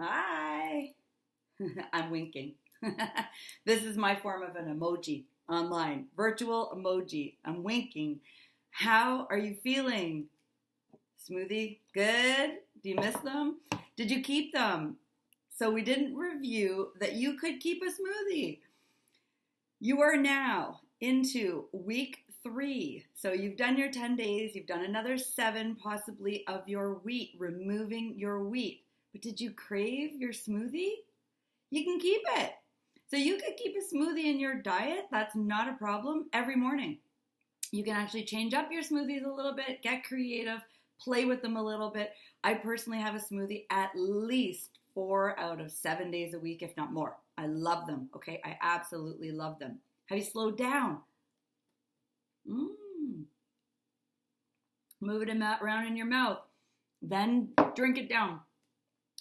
Hi. I'm winking. This is my form of an emoji online, virtual emoji. I'm winking. How are you feeling? Smoothie? Good? Do you miss them? Did you keep them? So we didn't review that you could keep a smoothie. You are now into week 3. So you've done your 10 days, you've done another 7 possibly of your wheat, removing your wheat. But did you crave your smoothie? You can keep it. So you could keep a smoothie in your diet. That's not a problem every morning. You can actually change up your smoothies a little bit, get creative, play with them a little bit. I personally have a smoothie at least 4 out of 7 days a week, if not more. I love them, okay? I absolutely love them. Have you slowed down? Move it around in your mouth. Then drink it down.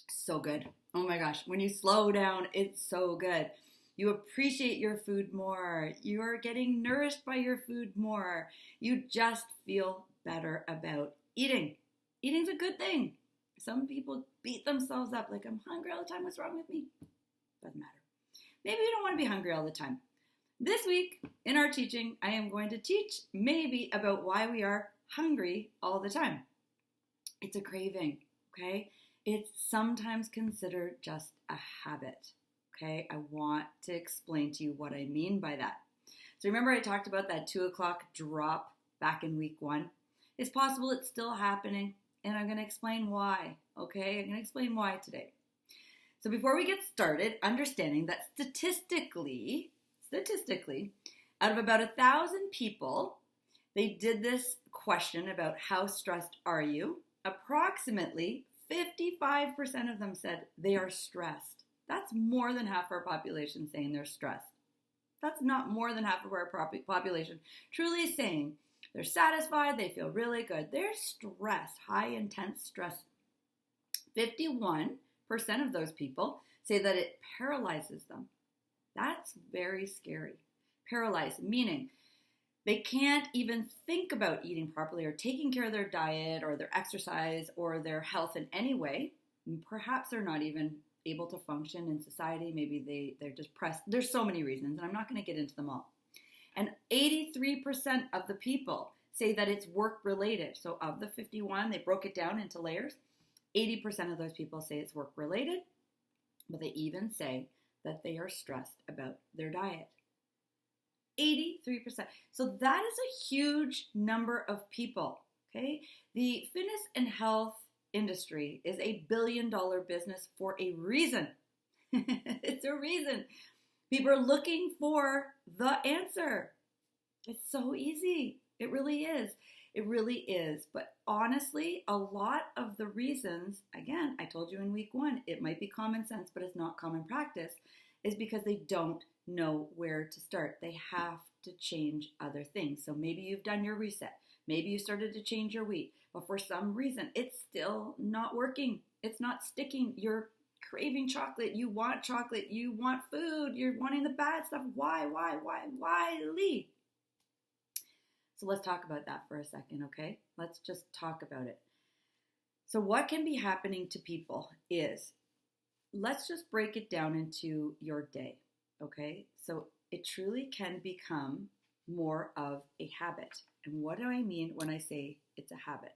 So good. Oh my gosh. When you slow down, it's so good. You appreciate your food more. You are getting nourished by your food more. You just feel better about eating. Eating's a good thing. Some people beat themselves up like, I'm hungry all the time. What's wrong with me? Doesn't matter. Maybe you don't want to be hungry all the time. This week in our teaching, I am going to teach maybe about why we are hungry all the time. It's a craving, okay? It's sometimes considered just a habit, okay? I want to explain to you what I mean by that. So remember I talked about that 2 o'clock drop back in week 1? It's possible it's still happening, and I'm going to explain why, okay? I'm going to explain why today. So before we get started, understanding that statistically, out of about 1,000 people, they did this question about how stressed are you? Approximately 55% of them said they are stressed. That's more than half our population saying they're stressed. That's not more than half of our population truly saying they're satisfied, they feel really good. They're stressed, high intense stress. 51% of those people say that it paralyzes them. That's very scary. Paralyzed, meaning they can't even think about eating properly or taking care of their diet or their exercise or their health in any way. And perhaps they're not even able to function in society. Maybe they're depressed. There's so many reasons, and I'm not going to get into them all. And 83% of the people say that it's work-related. So of the 51, they broke it down into layers. 80% of those people say it's work-related, but they even say that they are stressed about their diet. 83%. So that is a huge number of people, okay? The fitness and health industry is a billion-dollar business for a reason. It's a reason. People are looking for the answer. It's so easy. It really is. It really is. But honestly, a lot of the reasons, again, I told you in week 1, it might be common sense, but it's not common practice, is because they don't know where to start. They have to change other things. So maybe you've done your reset. Maybe you started to change your wheat, but for some reason, it's still not working. It's not sticking. You're craving chocolate. You want food. You're wanting the bad stuff. Why, Lee? So let's talk about that for a second, okay? Let's just talk about it. So what can be happening to people is, let's just break it down into your day, okay? So it truly can become more of a habit. And what do I mean when I say it's a habit?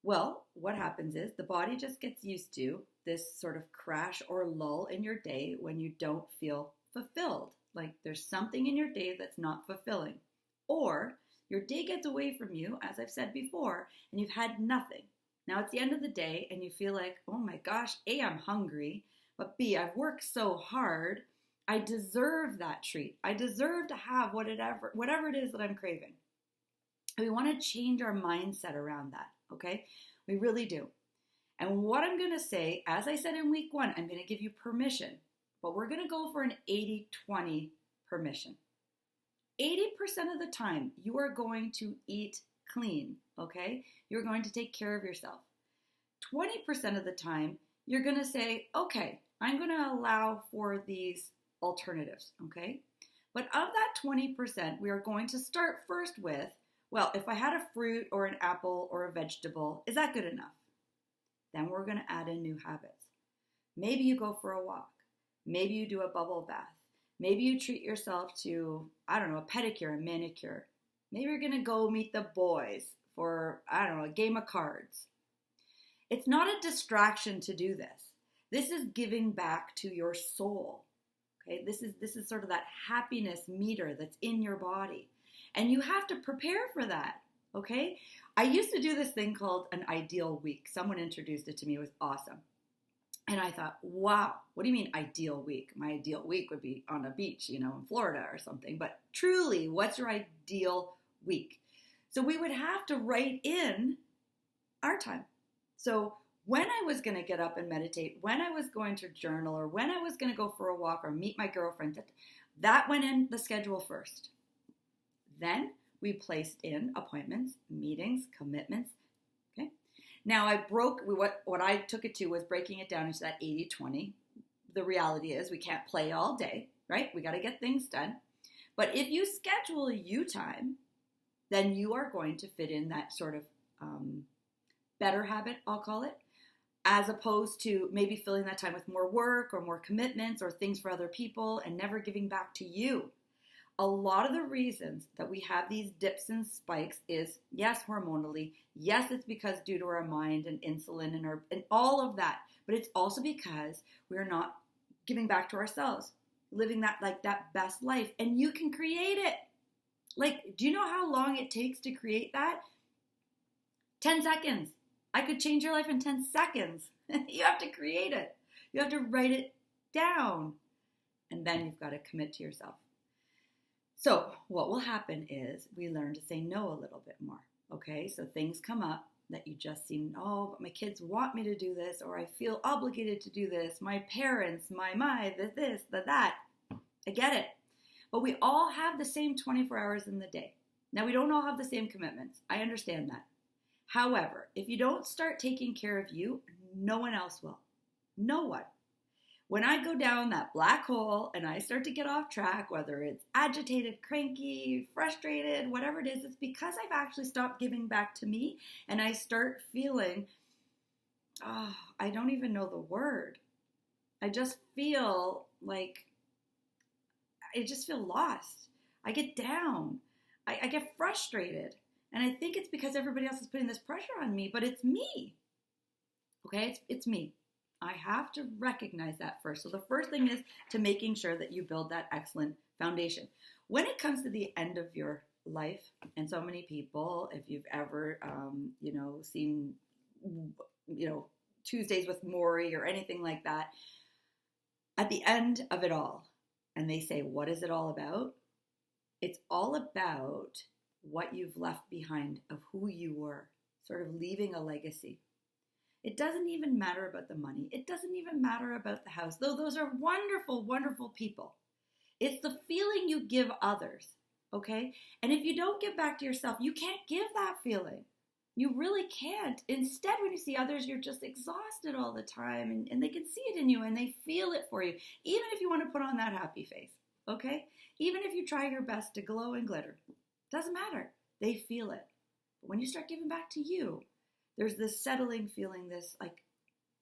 Well, what happens is the body just gets used to this sort of crash or lull in your day when you don't feel fulfilled. Like there's something in your day that's not fulfilling. Or your day gets away from you, as I've said before, and you've had nothing. Now it's the end of the day and you feel like, oh my gosh, A, I'm hungry, but B, I've worked so hard. I deserve that treat. I deserve to have whatever it is that I'm craving. And we want to change our mindset around that, okay? We really do. And what I'm going to say, as I said in week 1, I'm going to give you permission, but we're going to go for an 80-20 permission. 80% of the time, you are going to eat clean, okay? You're going to take care of yourself. 20% of the time, you're going to say, okay, I'm going to allow for these alternatives, okay? But of that 20%, we are going to start first with, well, if I had a fruit or an apple or a vegetable, is that good enough? Then we're going to add in new habits. Maybe you go for a walk. Maybe you do a bubble bath. Maybe you treat yourself to, I don't know, a pedicure, a manicure. Maybe you're going to go meet the boys for, I don't know, a game of cards. It's not a distraction to do this. This is giving back to your soul. Okay? This is sort of that happiness meter that's in your body. And you have to prepare for that. Okay? I used to do this thing called an ideal week. Someone introduced it to me. It was awesome. And I thought, wow, what do you mean ideal week? My ideal week would be on a beach, in Florida or something. But truly, what's your ideal week? So we would have to write in our time. So when I was going to get up and meditate, when I was going to journal, or when I was going to go for a walk or meet my girlfriend, that went in the schedule first. Then we placed in appointments, meetings, commitments. Okay. Now what I took it to was breaking it down into that 80-20. The reality is we can't play all day, right? We got to get things done. But if you schedule you time, then you are going to fit in that sort of better habit, I'll call it, as opposed to maybe filling that time with more work or more commitments or things for other people and never giving back to you. A lot of the reasons that we have these dips and spikes is, yes, hormonally. Yes, it's because due to our mind and insulin and all of that. But it's also because we're not giving back to ourselves, living that best life. And you can create it. Do you know how long it takes to create that? 10 seconds. I could change your life in 10 seconds. You have to create it. You have to write it down. And then you've got to commit to yourself. So what will happen is we learn to say no a little bit more, okay? So things come up that you just see, but my kids want me to do this, or I feel obligated to do this, my parents, that. I get it. But we all have the same 24 hours in the day. Now, we don't all have the same commitments. I understand that. However, if you don't start taking care of you, no one else will. No one. When I go down that black hole and I start to get off track, whether it's agitated, cranky, frustrated, whatever it is, it's because I've actually stopped giving back to me and I start feeling, I don't even know the word. I just feel lost. I get down. I get frustrated. And I think it's because everybody else is putting this pressure on me, but it's me. Okay, it's me. I have to recognize that first. So the first thing is to making sure that you build that excellent foundation. When it comes to the end of your life, and so many people, if you've ever, seen, Tuesdays with Maury or anything like that, at the end of it all, and they say, what is it all about? It's all about what you've left behind of who you were, sort of leaving a legacy. It doesn't even matter about the money. It doesn't even matter about the house, though those are wonderful, wonderful people. It's the feeling you give others, okay? And if you don't give back to yourself, you can't give that feeling. You really can't. Instead, when you see others, you're just exhausted all the time, and they can see it in you, and they feel it for you, even if you want to put on that happy face, okay? Even if you try your best to glow and glitter, doesn't matter. They feel it. But when you start giving back to you, there's this settling feeling, this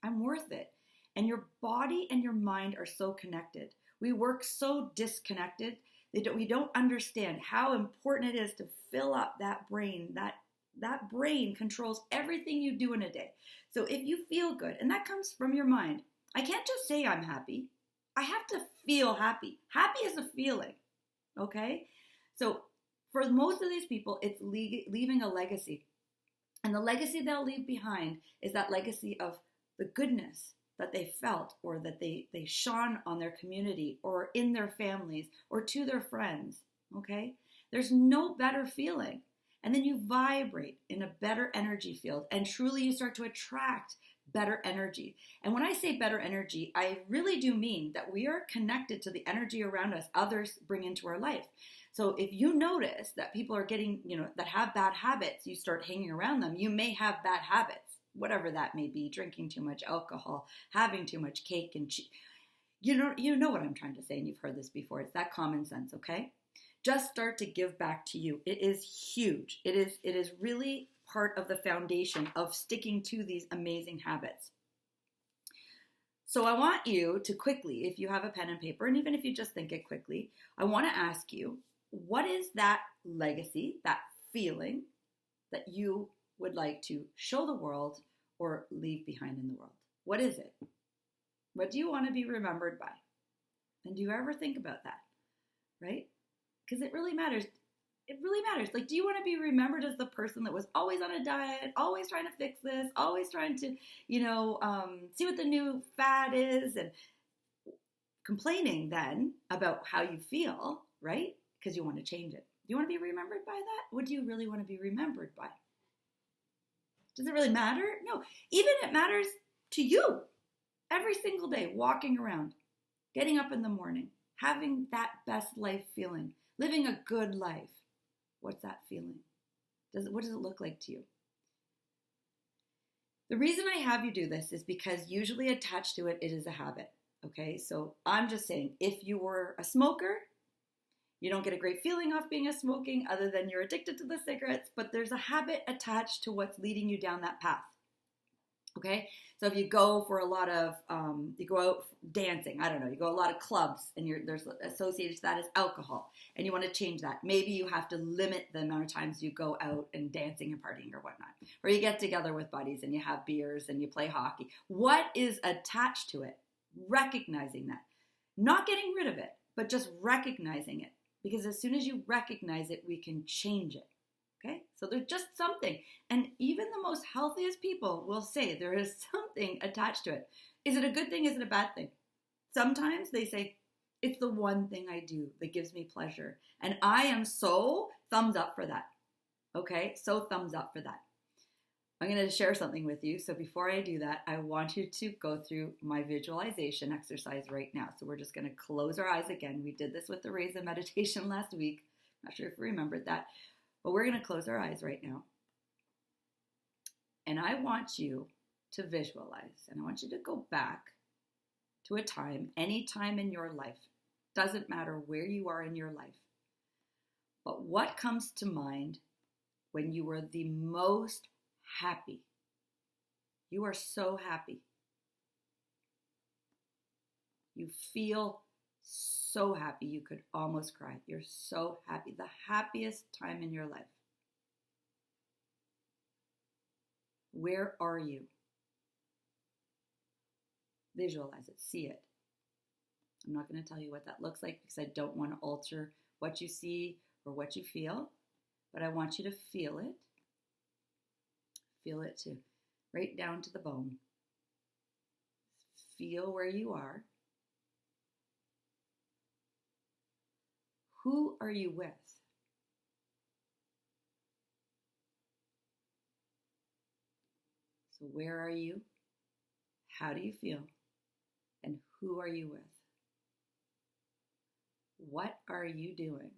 I'm worth it. And your body and your mind are so connected. We work so disconnected. We don't understand how important it is to fill up that brain. That brain controls everything you do in a day. So if you feel good, and that comes from your mind, I can't just say I'm happy. I have to feel happy. Happy is a feeling, okay? So for most of these people, it's leaving a legacy. And the legacy they'll leave behind is that legacy of the goodness that they felt, or that they shone on their community or in their families or to their friends, okay? There's no better feeling. And then you vibrate in a better energy field, and truly you start to attract better energy. And when I say better energy, I really do mean that we are connected to the energy around us others bring into our life. So if you notice that people are getting, that have bad habits, you start hanging around them, you may have bad habits, whatever that may be, drinking too much alcohol, having too much cake and cheese. You know what I'm trying to say, and you've heard this before. It's that common sense, okay? Just start to give back to you. It is huge. It is really part of the foundation of sticking to these amazing habits. So I want you to quickly, if you have a pen and paper, and even if you just think it quickly, I want to ask you, what is that legacy, that feeling that you would like to show the world or leave behind in the world? What is it? What do you want to be remembered by? And do you ever think about that? Right? Because it really matters. It really matters. Like, do you want to be remembered as the person that was always on a diet, always trying to fix this, always trying to, see what the new fad is, and complaining then about how you feel, right? Because you want to change it. Do you want to be remembered by that? What do you really want to be remembered by? Does it really matter? No. Even it matters to you every single day, walking around, getting up in the morning, having that best life feeling, living a good life. What's that feeling? What does it look like to you? The reason I have you do this is because usually attached to it, it is a habit. Okay, so I'm just saying, if you were a smoker, you don't get a great feeling off being a smoking other than you're addicted to the cigarettes, but there's a habit attached to what's leading you down that path. Okay, so if you go for a lot of, you go out dancing, I don't know, you go a lot of clubs and there's associated to that as alcohol, and you want to change that. Maybe you have to limit the amount of times you go out and dancing and partying or whatnot. Or you get together with buddies and you have beers and you play hockey. What is attached to it? Recognizing that. Not getting rid of it, but just recognizing it. Because as soon as you recognize it, we can change it. Okay, so there's just something. And even the most healthiest people will say there is something attached to it. Is it a good thing? Is it a bad thing? Sometimes they say, it's the one thing I do that gives me pleasure. And I am so thumbs up for that. Okay, so thumbs up for that. I'm going to share something with you. So before I do that, I want you to go through my visualization exercise right now. So we're just going to close our eyes again. We did this with the Raise meditation last week. I'm not sure if you remembered that. But we're going to close our eyes right now. And I want you to visualize. And I want you to go back to a time, any time in your life. Doesn't matter where you are in your life. But what comes to mind when you were the most happy? You are so happy. You feel so happy you could almost cry. You're so happy. The happiest time in your life. Where are you? Visualize it. See it. I'm not going to tell you what that looks like because I don't want to alter what you see or what you feel, but I want you to feel it. Feel it too. Right down to the bone. Feel where you are. Who are you with? So where are you? How do you feel? And who are you with? What are you doing?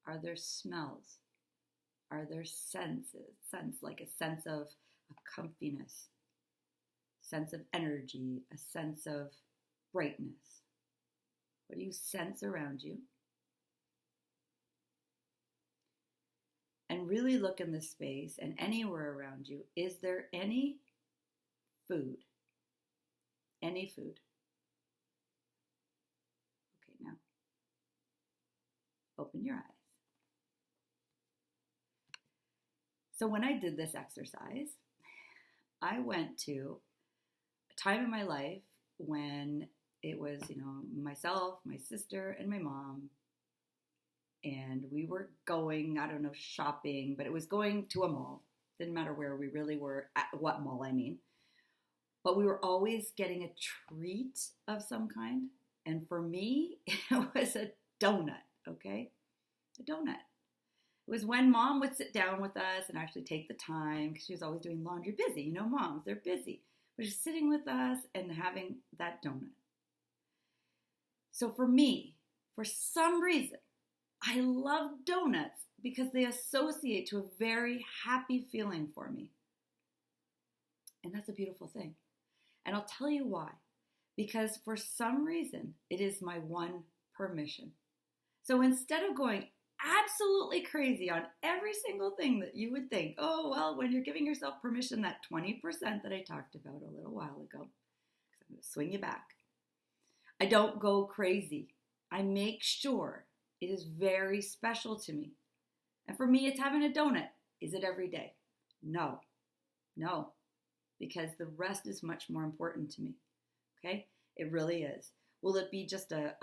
Are there smells? Are there senses? Sense like a sense of a comfiness, sense of energy, a sense of brightness. What do you sense around you? And really look in this space and anywhere around you. Is there any food? Any food? Okay, now open your eyes. So when I did this exercise, I went to a time in my life when it was, myself, my sister, and my mom. And we were going, I don't know, shopping, but it was going to a mall. Didn't matter where we really were, at what mall I mean. But we were always getting a treat of some kind. And for me, it was a donut, okay? A donut. It was when mom would sit down with us and actually take the time, because she was always doing laundry, busy. Moms, they're busy. But she's sitting with us and having that donut. So for me, for some reason, I love donuts because they associate to a very happy feeling for me. And that's a beautiful thing. And I'll tell you why. Because for some reason, it is my one permission. So instead of going absolutely crazy on every single thing that you would think, oh, well, when you're giving yourself permission, that 20% that I talked about a little while ago, I'm going to swing you back. I don't go crazy. I make sure it is very special to me. And for me, it's having a donut. Is it every day? No, because the rest is much more important to me. Okay? It really is. Will it be just a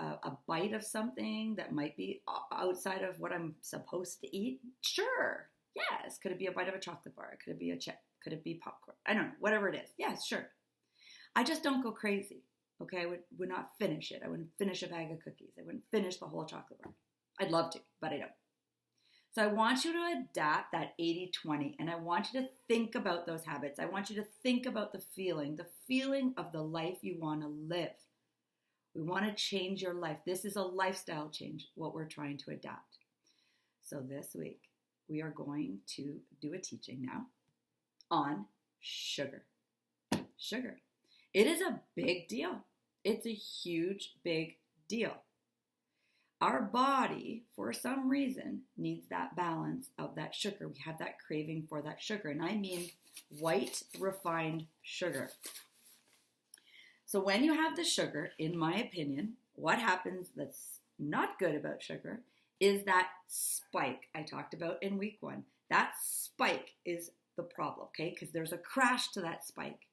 bite of something that might be outside of what I'm supposed to eat? Sure. Yes. Could it be a bite of a chocolate bar? Could it be a chip? Could it be popcorn? I don't know. Whatever it is. Yes, sure. I just don't go crazy. Okay? I would not finish it. I wouldn't finish a bag of cookies. I wouldn't finish the whole chocolate bar. I'd love to, but I don't. So I want you to adapt that 80-20, and I want you to think about those habits. I want you to think about the feeling of the life you want to live. We want to change your life. This is a lifestyle change, what we're trying to adapt. So this week, we are going to do a teaching now on sugar. Sugar. It is a big deal. It's a huge, big deal. Our body, for some reason, needs that balance of that sugar. We have that craving for that sugar, and I mean white refined sugar. So when you have the sugar, in my opinion, what happens that's not good about sugar is that spike I talked about in week 1. That spike is the problem, okay? Because there's a crash to that spike.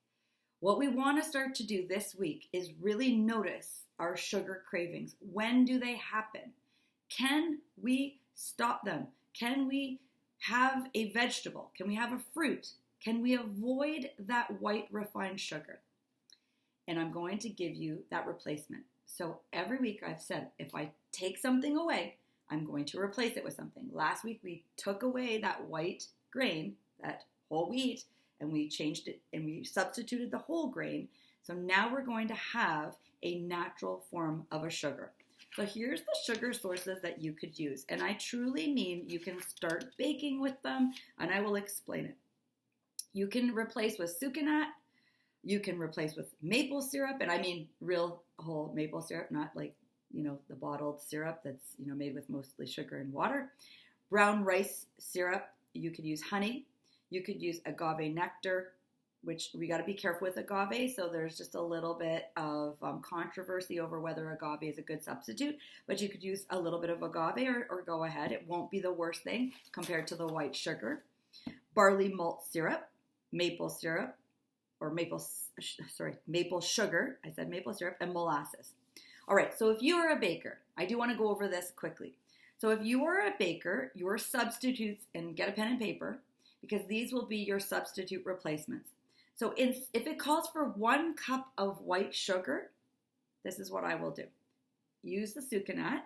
What we want to start to do this week is really notice our sugar cravings. When do they happen? Can we stop them? Can we have a vegetable? Can we have a fruit? Can we avoid that white refined sugar? And I'm going to give you that replacement. So every week I've said, if I take something away, I'm going to replace it with something. Last week we took away that white grain, that whole wheat, and we changed it and we substituted the whole grain. So now we're going to have a natural form of a sugar. So here's the sugar sources that you could use. And I truly mean you can start baking with them, and I will explain it. You can replace with Sockett-Simpson. You can replace with maple syrup, and I mean real whole maple syrup, not like, the bottled syrup that's, made with mostly sugar and water. Brown rice syrup, you could use honey. You could use agave nectar, which we got to be careful with agave. So there's just a little bit of controversy over whether agave is a good substitute, but you could use a little bit of agave or go ahead. It won't be the worst thing compared to the white sugar. Barley malt syrup, maple syrup, or maple sugar. I said maple syrup, and molasses. All right, so if you are a baker, I do want to go over this quickly. So if you are a baker, your substitutes, and get a pen and paper, because these will be your substitute replacements. So if it calls for 1 cup of white sugar, this is what I will do. Use the Sockett-Simpson,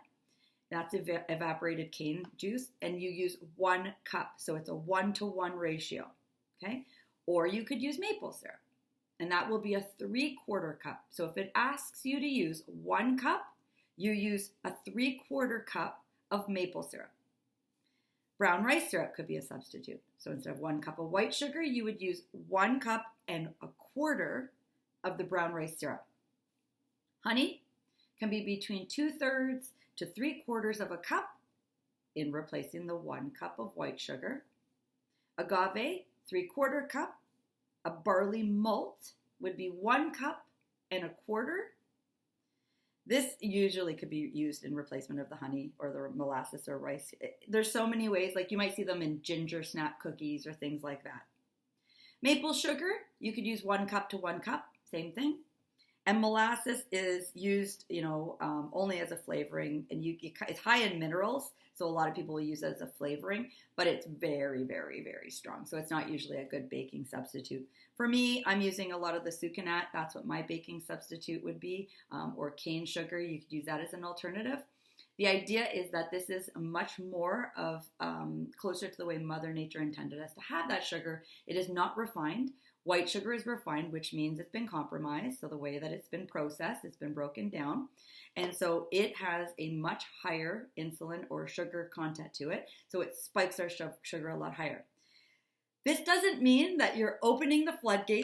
that's evaporated cane juice, and you use 1 cup. So it's a 1-to-1 ratio, okay? Or you could use maple syrup, and that will be a 3/4 cup. So if it asks you to use 1 cup, you use a 3/4 cup of maple syrup. Brown rice syrup could be a substitute. So instead of 1 cup of white sugar, you would use 1 cup and 1/4 of the brown rice syrup. Honey can be between 2/3 to 3/4 of a cup in replacing the 1 cup of white sugar. Agave, 3/4 cup. A barley malt would be 1 cup and 1/4. This usually could be used in replacement of the honey or the molasses or rice. There's so many ways, like you might see them in ginger snap cookies or things like that. Maple sugar, you could use 1 cup to 1 cup, same thing. And molasses is used, only as a flavoring, and it's high in minerals, so a lot of people will use it as a flavoring, but it's very, very, very strong. So it's not usually a good baking substitute. For me, I'm using a lot of the Sockett-Simpson. That's what my baking substitute would be, or cane sugar. You could use that as an alternative. The idea is that this is much more of closer to the way Mother Nature intended us to have that sugar. It is not refined. White sugar is refined, which means it's been compromised. So the way that it's been processed, it's been broken down. And so it has a much higher insulin or sugar content to it. So it spikes our sugar a lot higher. This doesn't mean that you're opening the floodgates